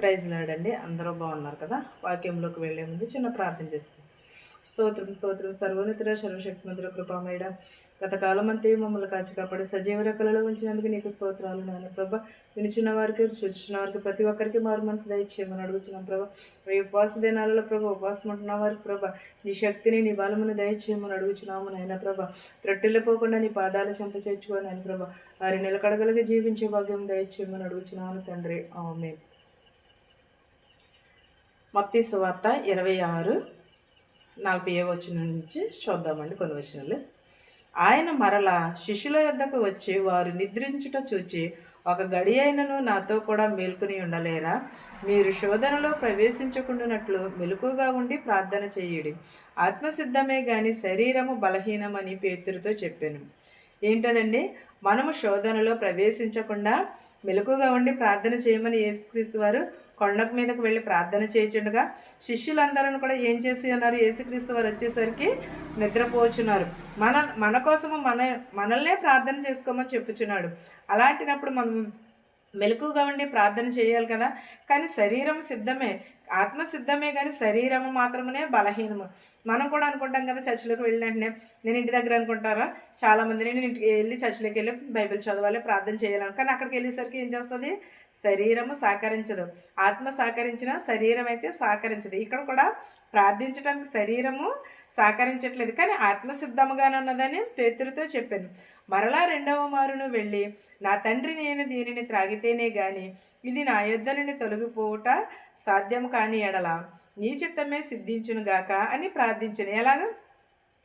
Praise లాడండి. అందరూ బాగున్నారు కదా. వాక్యంలోకి వెళ్ళే ముందు చిన్న ప్రార్థన చేసుకుందాం. స్తోత్రం స్తోత్రం సర్వోన్నతుడ సర్వశక్తిమంతుడ కృపామయుడ, గత కాలం అంతే మమ్మల్ని కాచి కాపాడి సజీవ రెక్కలలో ఉంచినందుకు నీకు స్తోత్రాలు నాయన ప్రభ. వినుచున్న వారికి చూచున్న వారికి ప్రతి ఒక్కరికి మారు మనసు దయచేయమని అడుగుతున్నాం ప్రభ. ఉపవాస దినాలలో ప్రభ, ఉపవాసం ఉంటున్న వారికి ప్రభ నీ శక్తిని నీ బలమును దయచేయమని అడుగుచున్నాము నాయన ప్రభ. త్రొట్టిల్లిపోకుండా నీ పాదాలు చెంత చేర్చుకోని ఆయన ప్రభ, వారి నిలకడగలిగి జీవించే భాగ్యం దయచేయమని అడుగుచున్నాను తండ్రి. ఆమేన్. మత్తయి సువార్త 26:40 వచనం నుంచి చూద్దామండి కొన్ని వచనాలు. ఆయన మరలా శిష్యుల యొద్దకు వచ్చి వారు నిద్రించుట చూచి, ఒక గడి అయినను నాతో కూడా మేల్కొని ఉండలేరా? మీరు శోధనలో ప్రవేశించకుండానట్లు మెలకుగా ఉండి ప్రార్థన చేయుడి. ఆత్మసిద్ధమే గాని శరీరము బలహీనమని పేతురుతో చెప్పాను. ఏంటదండి? మనము శోధనలో ప్రవేశించకుండా మెలకుగా ఉండి ప్రార్థన చేయమని యేసుక్రీస్తు వారు కొండకు మీదకు వెళ్ళి ప్రార్థన చేయుచుండగా శిష్యులందరూ కూడా ఏం చేసి ఉన్నారు? యేసుక్రీస్తు వారు వచ్చేసరికి నిద్రపోచున్నారు. మన కోసము మనల్నే ప్రార్థన చేసుకోమని చెప్పుచున్నాడు. అలాంటినప్పుడు మనం మెలకుగా ఉండి ప్రార్థన చేయాలి కదా. కానీ శరీరం సిద్ధమే, ఆత్మ సిద్ధమే, కానీ శరీరము మాత్రమే బలహీనము. మనం కూడా అనుకుంటాం కదా, చర్చిలోకి వెళ్ళిన వెంటనే నేను ఇంటి దగ్గర అనుకుంటారా చాలామంది, నేను ఇంటికి వెళ్ళి చర్చిలోకి వెళ్ళి బైబిల్ చదవాలి, ప్రార్థన చేయాలని. కానీ అక్కడికి వెళ్ళేసరికి ఏం చేస్తుంది? శరీరము సహకరించదు. ఆత్మ సహకరించిన శరీరం అయితే సహకరించదు. ఇక్కడ కూడా ప్రార్థించడానికి శరీరము సహకరించట్లేదు, కానీ ఆత్మసిద్ధముగానే ఉన్నదని పేతురుతో చెప్పాను. మరలా రెండవ మారును వెళ్ళి, నా తండ్రి నేను దీనిని త్రాగితేనే గాని ఇది నా యొద్ద నుండి తొలగిపోవుట సాధ్యం కాని ఎడల నీ చిత్తమే సిద్ధించునుగాక అని ప్రార్థించను. ఎలాగ?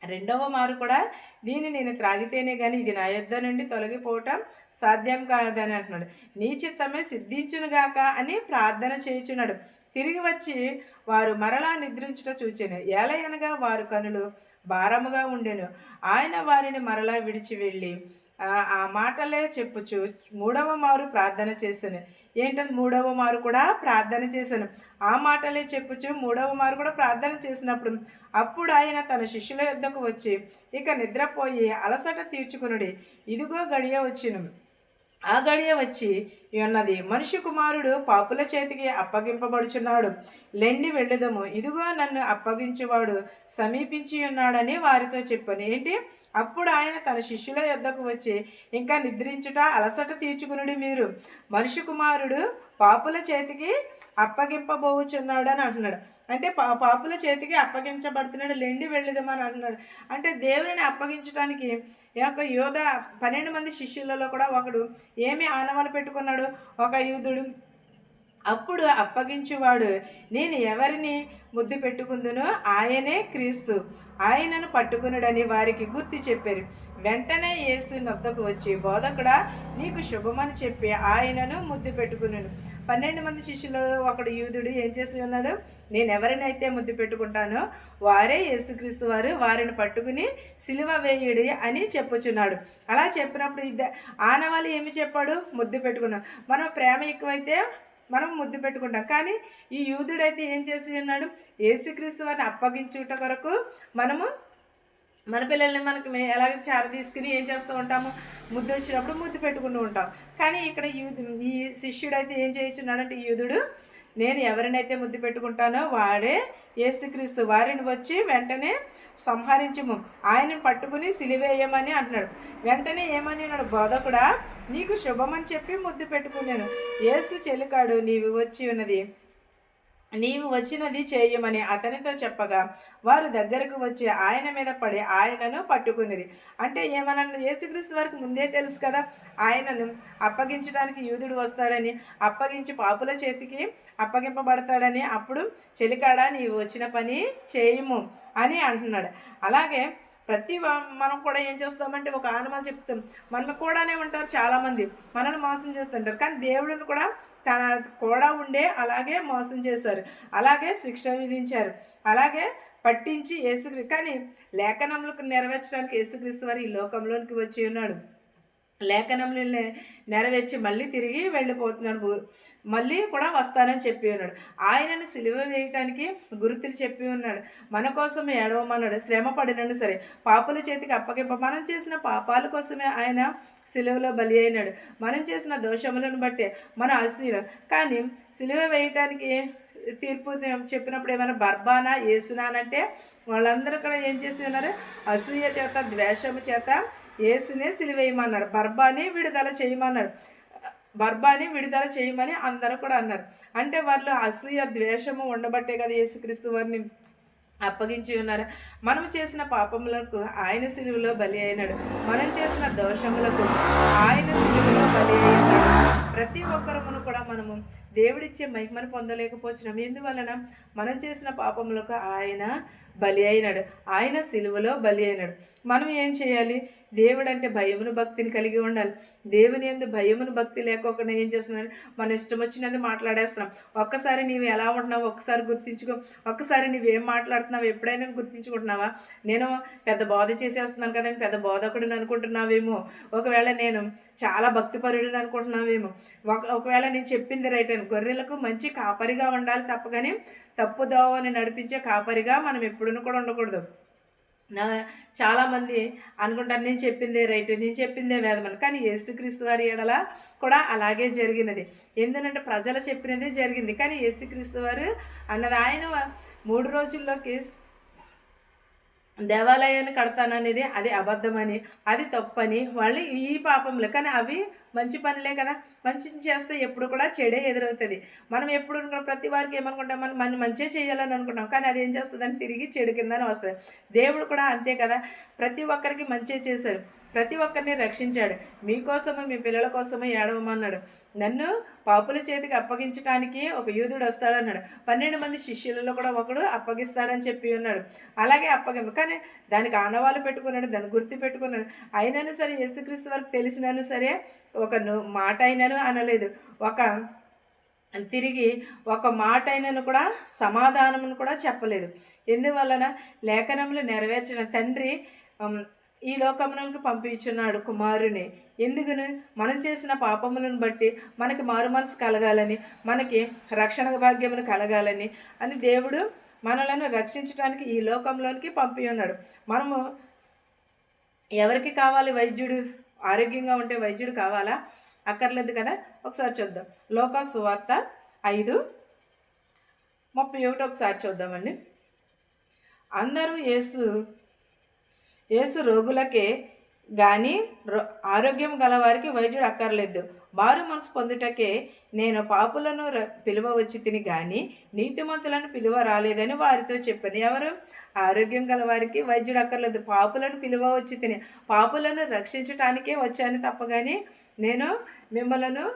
రెండవ మారు కూడా దీన్ని నేను త్రాగితేనే కానీ ఇది నా యొద్ద నుండి తొలగిపోవటం సాధ్యం కాదని అంటున్నాడు. నీ చిత్తమే సిద్ధించునుగాక అని ప్రార్థన చేయుచున్నాడు. తిరిగి వచ్చి వారు మరలా నిద్రించుట చూచెను. ఏలయనగా వారు కనులు భారముగా ఉండెను. ఆయన వారిని మరలా విడిచి వెళ్ళి ఆ మాటలే చెప్పుచు మూడవ మారు ప్రార్థన చేశాను. ఏంటంటే మూడవ మారు కూడా ప్రార్థన చేశాను. ఆ మాటలే చెప్పుచు మూడవ మారు కూడా ప్రార్థన చేసినప్పుడు అప్పుడు ఆయన తన శిష్యుల యొద్దకు వచ్చి, ఇక నిద్రపోయి అలసట తీర్చుకునుడి, ఇదిగో గడియ వచ్చును. ఆ గడియ వచ్చి ఉన్నది, మనిషి కుమారుడు పాపుల చేతికి అప్పగింపబడుచున్నాడు. లెండి వెళ్ళుదము, ఇదిగో నన్ను అప్పగించువాడు సమీపించి ఉన్నాడని వారితో చెప్పాను. ఏంటి? అప్పుడు ఆయన తన శిష్యుల యొద్దకు వచ్చి, ఇంకా నిద్రించుట అలసట తీర్చుకునుడి మీరు, మనిషి కుమారుడు పాపుల చేతికి అప్పగింపబోచున్నాడు అని అంటున్నాడు. అంటే పాపుల చేతికి అప్పగించబడుతున్నాడు, లెండి వెళ్ళుదమని అంటున్నాడు. అంటే దేవుని అప్పగించడానికి యోధ 12 మంది శిష్యులలో కూడా ఒకడు ఏమి ఆనవాలు పెట్టుకున్నాడు? ఒక యూదుడు. అప్పుడు అప్పగించువాడు, నేను ఎవరిని ముద్దు పెట్టుకుందునో ఆయనే క్రీస్తు, ఆయనను పట్టుకునుడని వారికి గుర్తు చెప్పారు. వెంటనే యేసు నొద్దకు వచ్చి, బోధకుడా నీకు శుభమని చెప్పి ఆయనను ముద్దు పెట్టుకున్నాను. 12 మంది శిష్యులు ఒకడు యూదుడు ఏం చేసి ఉన్నాడు? నేను ఎవరినైతే ముద్దు పెట్టుకుంటానో వారే యేసుక్రీస్తు వారు, వారిని పట్టుకుని సిలువ వేయుడి అని చెప్పుచున్నాడు. అలా చెప్పినప్పుడు ఆనవాళ్ళు ఏమి చెప్పాడు? ముద్దు పెట్టుకున్నాం. మనం ప్రేమ ఎక్కువైతే మనం ముద్దు పెట్టుకుంటాం. కానీ ఈ యూదుడైతే ఏం చేసి ఉన్నాడు? యేసుక్రీస్తు వారిని అప్పగించుట కొరకు మనము మన పిల్లల్ని మనకు ఎలాగ చార తీసుకుని ఏం చేస్తూ ఉంటాము? ముద్దు వచ్చినప్పుడు ముద్దు పెట్టుకుంటూ ఉంటాం. కానీ ఇక్కడ ఈ శిష్యుడైతే ఏం చేయించున్నాడంటే, యూదుడు నేను ఎవరినైతే ముద్దు పెట్టుకుంటానో వాడే యేసుక్రీస్తు, వారిని వచ్చి వెంటనే సంహరించము, ఆయనను పట్టుకుని సిలివేయమని అంటున్నాడు. వెంటనే ఏమని అన్నాడు? బోధకుడా నీకు శుభమని చెప్పి ముద్దు పెట్టుకున్నాను. యేసు చెలికాడు, నీవు వచ్చినది చేయమని అతనితో చెప్పగా వారు దగ్గరకు వచ్చి ఆయన మీద పడి ఆయనను పట్టుకునిరి. అంటే ఏమన్నా? యేసుక్రీస్తు వారికి ముందే తెలుసు కదా ఆయనను అప్పగించడానికి యూదుడు వస్తాడని, అప్పగించి పాపుల చేతికి అప్పగింపబడతాడని. అప్పుడు చెలికాడా నీవు వచ్చిన పని చేయము అని అంటున్నాడు. అలాగే మనం కూడా ఏం చేస్తామంటే ఒక ఆనమాలు చెప్తాం. మనం కూడానే ఉంటారు చాలామంది, మనల్ని మోసం చేస్తుంటారు. కానీ దేవుడిని కూడా తన కూడా ఉండే అలాగే మోసం చేశారు, అలాగే శిక్ష విధించారు, అలాగే పట్టించి కానీ లేఖనములకు నెరవేర్చడానికి యేసుక్రీస్తు వారు ఈ లోకంలోనికి వచ్చి ఉన్నాడు. లేఖనములు నెరవేర్చి మళ్ళీ తిరిగి వెళ్ళిపోతున్నాడు. మళ్ళీ కూడా వస్తానని చెప్పి ఉన్నాడు. ఆయనను సిలువ వేయటానికి గుర్తులు చెప్పి ఉన్నాడు. మన కోసం ఏడవమన్నాడు. శ్రమ పడినను సరే పాపుల చేతికి అప్పగింప. మనం చేసిన పాపాల కోసమే ఆయన సిలువలో బలి అయినాడు. మనం చేసిన దోషములను బట్టే మన అసూయ. కానీ సిలువ వేయటానికి తీర్పు చెప్పినప్పుడు ఏమైనా బర్బానా యేసునానంటే వాళ్ళందరూ కూడా ఏం చేసి ఉన్నారు? అసూయ చేత ద్వేషము చేత యేసునే సిలువేయమన్నారు. బర్బాని విడుదల చేయమన్నాడు. బర్బాని విడుదల చేయమని అందరూ కూడా అన్నారు. అంటే వాళ్ళు అసూయ ద్వేషము ఉండబట్టే కదా యేసుక్రీస్తు వారిని అప్పగించి ఉన్నారు. మనం చేసిన పాపములకు ఆయన సిలువలో బలి అయినాడు. మనం చేసిన దోషములకు ఆయన సిలువలో బలి అయినాడు. ప్రతి ఒక్కరమును కూడా మనము దేవుడిచ్చే మహిమను పొందలేకపోతున్నాం. ఎందువలన మనం చేసిన పాపములకు ఆయన బలి అయినాడు. ఆయన సిలువలో బలి అయినాడు. మనం ఏం చేయాలి? దేవుడు అంటే భయమును భక్తిని కలిగి ఉండాలి. దేవుని యందు భయమును భక్తి లేకోకుండా ఏం చేస్తున్నాడు? మన ఇష్టం వచ్చినది మాట్లాడేస్తున్నాం. ఒక్కసారి నీవు ఎలా ఉంటున్నావు ఒక్కసారి గుర్తించుకో. ఒక్కసారి నువ్వేం మాట్లాడుతున్నావు ఎప్పుడైనా గుర్తించుకుంటున్నావా? నేను పెద్ద బోధ చేసేస్తున్నాను కదా, పెద్ద బోధకుడిని అనుకుంటున్నావేమో. ఒకవేళ నేను చాలా భక్తిపరుడిని అనుకుంటున్నావేమో. ఒకవేళ నేను చెప్పింది రైట్ అని. గొర్రెలకు మంచి కాపరిగా ఉండాలి తప్ప కానీ తప్పుదోవని నడిపించే కాపరిగా మనం ఎప్పుడూ కూడా ఉండకూడదు. చాలామంది అనుకుంటారు నేను చెప్పిందే రైట్, నేను చెప్పిందే వేదమని. కానీ యేసుక్రీస్తు వారి ఎడల కూడా అలాగే జరిగినది. ఎందుకంటే ప్రజలు చెప్పినదే జరిగింది. కానీ యేసుక్రీస్తు వారు అన్నది ఆయన 3 రోజుల్లోకి దేవాలయాన్ని కడతాననేది అది అబద్ధమని, అది తప్పని వాళ్ళు ఈ పాపంలో. కానీ అవి మంచి పనులే కదా. మంచి చేస్తే ఎప్పుడు కూడా చెడే ఎదురవుతుంది. మనం ఎప్పుడు ప్రతి వారికి ఏమనుకుంటాం? మనం మంచిగా చేయాలని అనుకుంటాం. కానీ అది ఏం చేస్తుందని తిరిగి చెడు కిందనే వస్తుంది. దేవుడు కూడా అంతే కదా. ప్రతి ఒక్కరికి మంచిగా చేశాడు. ప్రతి ఒక్కరిని రక్షించాడు. మీకోసము మీ పిల్లల కోసము ఏడవమన్నాడు. నన్ను పాపుల చేతికి అప్పగించడానికి ఒక యూదుడు వస్తాడన్నాడు. 12 మంది శిష్యులలో కూడా ఒకడు అప్పగిస్తాడని చెప్పి ఉన్నాడు. అలాగే కానీ దానికి ఆనవాళ్ళు పెట్టుకున్నాడు, దాన్ని గుర్తు పెట్టుకున్నాడు. అయినను సరే యేసుక్రీస్తు వరకు తెలిసినను సరే ఒక మాట అయినను అనలేదు. తిరిగి ఒక మాట అయినను కూడా సమాధానమును కూడా చెప్పలేదు. ఎందువలన లేఖనములు నెరవేర్చిన తండ్రి ఈ లోకమునకు పంపించున్నాడు కుమారుని. ఎందుకుని? మనం చేసిన పాపములను బట్టి మనకి మారు మనసు కలగాలని, మనకి రక్షణ భాగ్యమును కలగాలని అని దేవుడు మనలను రక్షించడానికి ఈ లోకంలోనికి పంపి ఉన్నాడు. మనము ఎవరికి కావాలి? వైద్యుడు. ఆరోగ్యంగా ఉంటే వైద్యుడు కావాలా? అక్కర్లేదు కదా. ఒకసారి చూద్దాం. లోకా సువార్త 5:31 ఒకసారి చూద్దామండి. అందరూ యేసు రోగులకే కానీ ఆరోగ్యం గలవారికి వైద్యుడు అక్కర్లేదు. మారు మనసు పొందుటకే నేను పాపులను పిలువ వచ్చి తిని కానీ నీతిమంతులను పిలువ రాలేదని వారితో చెప్పాను. ఎవరు? ఆరోగ్యం గలవారికి వైద్యుడు అక్కర్లేదు. పాపులను పిలువ వచ్చి తిని, పాపులను రక్షించటానికే వచ్చాను తప్ప కానీ నేను మిమ్మలను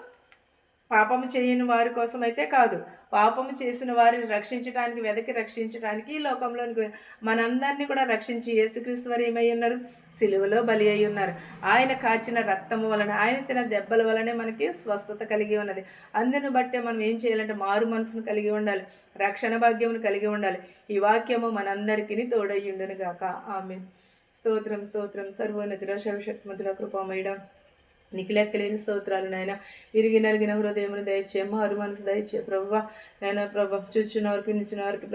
పాపము చేయని వారి కోసం అయితే కాదు. పాపము చేసిన వారిని రక్షించడానికి, వెదకి రక్షించడానికి ఈ లోకంలోనికి మనందరినీ కూడా రక్షించి యేసుక్రీస్తు వారు ఏమై ఉన్నారు? సిలువలో బలి అయి ఉన్నారు. ఆయన కాచిన రక్తము వలన, ఆయన తిన దెబ్బల వలనే మనకి స్వస్థత కలిగి ఉన్నది. అందును బట్టే మనం ఏం చేయాలంటే మారు మనసును కలిగి ఉండాలి, రక్షణ భాగ్యమును కలిగి ఉండాలి. ఈ వాక్యము మనందరికీ తోడయ్యుండును గాక. ఆమేన్. స్తోత్రం స్తోత్రం. సర్వోన్నతుడ సర్వశక్తిమంతుడ కృపామయుడా, నీకు లెక్కలేని స్తోత్రాలు నాయన. విరిగి నలిగిన హృదయమును దయచే, మారు మనసు దయచే ప్రభువా. నాయన ప్రభ చూచిన వారికి నిచ్చిన వారికి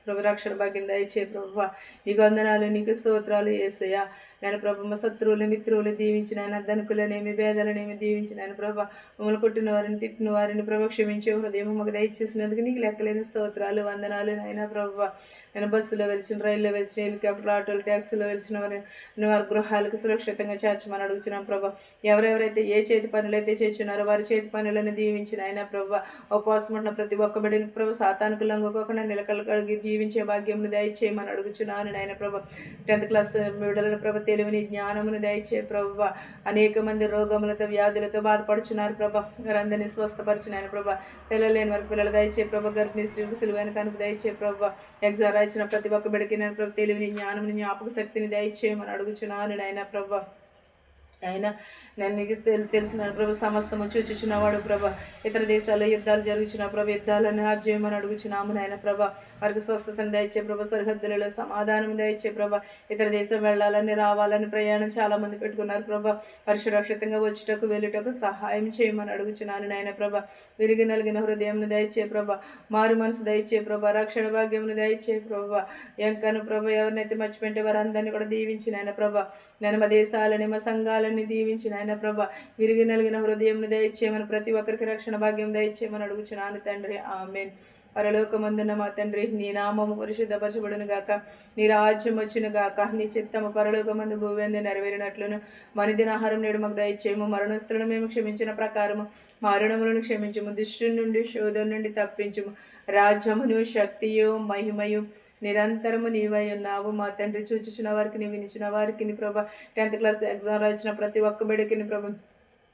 ప్రభు రక్షణ భాగ్యం దయచే ప్రభువా. నీకు వందనాలు, నీకు స్తోత్రాలు యేసయ్యా. నేను ప్రభు మా శత్రువులు మిత్రువులు దీవించిన ఆయన, ధనుకులనేమి భేదాలనేమి దీవించిన ఆయన ప్రభ, మమ్మల్ని కొట్టిన వారిని తిట్టిన వారిని ప్రభ క్షమించే హృదయం మాకు దయచేసినందుకు నీకు లెక్కలేని స్తోత్రాలు వందనాలు నాయన ప్రభ. నేను బస్సులో వెలిచిన, రైల్లో వెలిచిన, హెలికాప్టర్, ఆటోలు, ట్యాక్సీలో వెలిచిన వారిని వారి గృహాలకు సురక్షితంగా చేర్చమని అడుగుతున్నాం ప్రభ. ఎవరెవరైతే ఏ చేతి పనులు అయితే చేస్తున్నారో వారి చేతి పనులను దీవించిన ఆయన ప్రభ. ఉపవాసం ఉన్న ప్రతి ఒక్క బిడ్డని ప్రభ సాతానికి లొంగకోకుండా నిలకలు కడిగి జీవించే భాగ్యంను దయచేయమని అడుగుచున్నాను నాయన ప్రభ. 10th క్లాస్ బిడ్డలను ప్రభ తెలివిని జ్ఞానమును దయచే ప్రభువ. అనేక మంది రోగములతో వ్యాధులతో బాధపడుచున్నారు ప్రభ. వారందరినీ స్వస్థపరచున్నాయన ప్రభ. పిల్లలేని వారికి పిల్లలు దయచే ప్రభ. గర్భిణీ స్త్రీలకు సిలువైన కనుక దయచే ప్రభ. ఎగ్జామ్ రాయించిన ప్రతి ఒక్క బిడ్డకి నేను ప్రభ తెలివిని జ్ఞానముని జ్ఞాపక శక్తిని దయచేయమని అడుగుచున్నాను నాయన ప్రభ. అయినా నేను నీకు తెలిసిన ప్రభు సమస్తము చూచుచున్నవాడు ప్రభ. ఇతర దేశాల్లో యుద్ధాలు జరుగుచున్న ప్రభ, యుద్ధాలను ఆబ్జేయమని అడుగుచున్నాము నాయన ప్రభ. వారికి స్వస్థతను దయచే ప్రభ, సరిహద్దులలో సమాధానం దయచే ప్రభ. ఇతర దేశం వెళ్ళాలని రావాలని ప్రయాణం చాలా మంది పెట్టుకున్నారు ప్రభ. వారి సురక్షితంగా వచ్చుటకు వెళ్ళుటకు సహాయం చేయమని అడుగుచున్నాను నాయన ప్రభ. విరిగి నలిగిన హృదయంను దయచే ప్రభ, మారు మనసు దయచే ప్రభ, రక్షణ భాగ్యమును దయచే ప్రభ. ఎంకను ప్రభ ఎవరినైతే మర్చిపోయింటే వారందరినీ కూడా దీవించిన ఆయన ప్రభ. నేను మా దేశాలని మా సంఘాలని దీవించిన ఆయన ప్రభ. విరిగి నలిగిన హృదయంను దయచేయమని ప్రతి ఒక్కరికి రక్షణ భాగ్యం దయచేయమని అడుగుచున్నాను తండ్రి. ఆమేన్. పరలోకమందున మా తండ్రి, నీ నామము పరిశుద్ధపరచబడును గాక, నీ రాజ్యం వచ్చును గాక, నీ చిత్తము పరలోకమందు భూమిందు నెరవేరినట్లును మనిదిన ఆహారం నేడు మాకు దయచేయము. మరణస్తులను మేము క్షమించిన ప్రకారము మరణములను క్షమించము. దుష్టు నుండి శోధన నుండి తప్పించుము. రాజ్యమును శక్తియు మహిమయు నిరంతరము నీవై ఉన్నావు మా తండ్రి. చూచుచున్న వారికి నీ వినిచిన వారికి నీ ప్రభ, 10th క్లాస్ ఎగ్జామ్ రాసిన ప్రతి ఒక్క బిడ్డకి ప్రభ,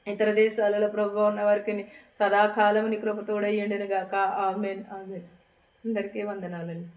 ఇతర దేశాలలో ప్రభు ఉన్న వారికి సదాకాలం నీ కృప తోడయ్యుండును గాక. ఆమేన్ ఆమేన్. అందరికీ వందనాలండి.